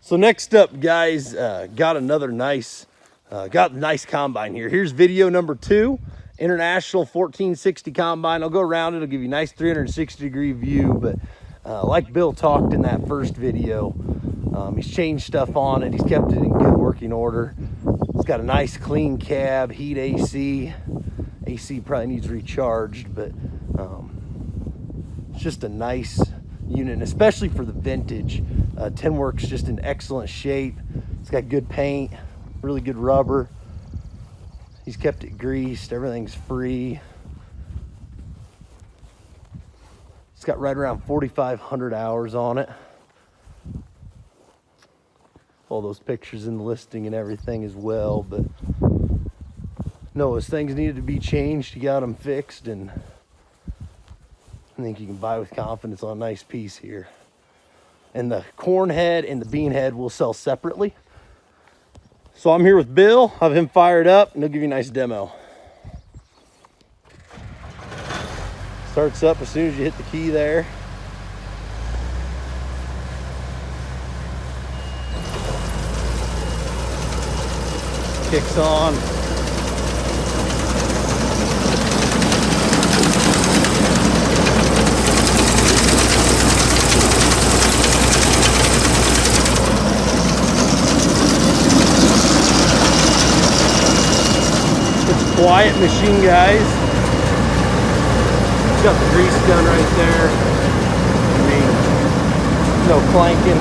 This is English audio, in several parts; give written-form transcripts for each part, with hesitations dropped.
So next up, guys, got a nice combine here. Here's video number 2, International 1460 combine. I'll go around it. I'll give you a nice 360 degree view. But like Bill talked in that first video, he's changed stuff on it. He's kept it in good working order. It's got a nice clean cab, heat AC. AC probably needs recharged, but it's just a nice unit, and especially for the vintage. Tin work's just in excellent shape. It's got good paint, really good rubber. He's kept it greased, everything's free. It's got right around 4,500 hours on it. All those pictures in the listing and everything as well, but no, as things needed to be changed, you got them fixed, and I think you can buy with confidence on a nice piece here. And the corn head and the bean head will sell separately. So I'm here with Bill, have him fired up, and he'll give you a nice demo. Starts up as soon as you hit the key there. Kicks on. Quiet machine, guys. It's got the grease gun right there. I mean, no clanking.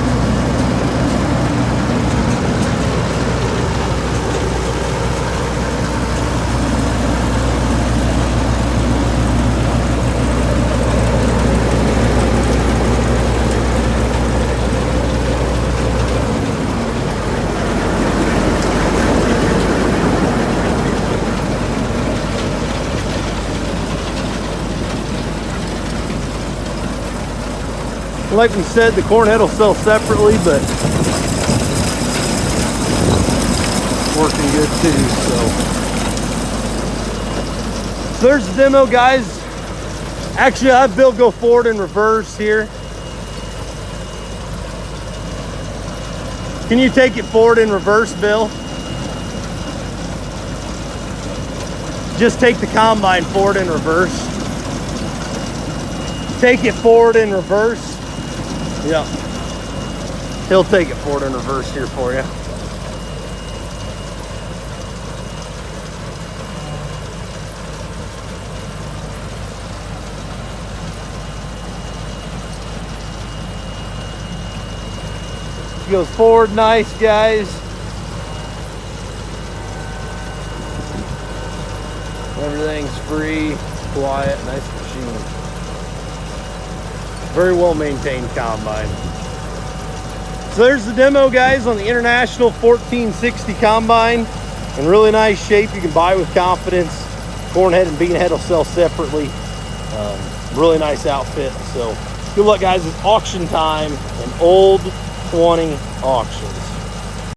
Like we said, the corn head will sell separately, but working good too. So there's the demo, guys. Actually, I have Bill go forward and reverse here. Can you take it forward and reverse, Bill? Just take the combine forward and reverse. Take it forward and reverse. Yeah, he'll take it forward and reverse here for you. He goes forward nice, guys. Everything's free, quiet, nice machine. Very well maintained combine. So there's the demo, guys, on the International 1460 combine. In really nice shape. You can buy with confidence. Corn head and bean head will sell separately. Really nice outfit. So good luck, guys. It's auction time and Old 20 Auctions.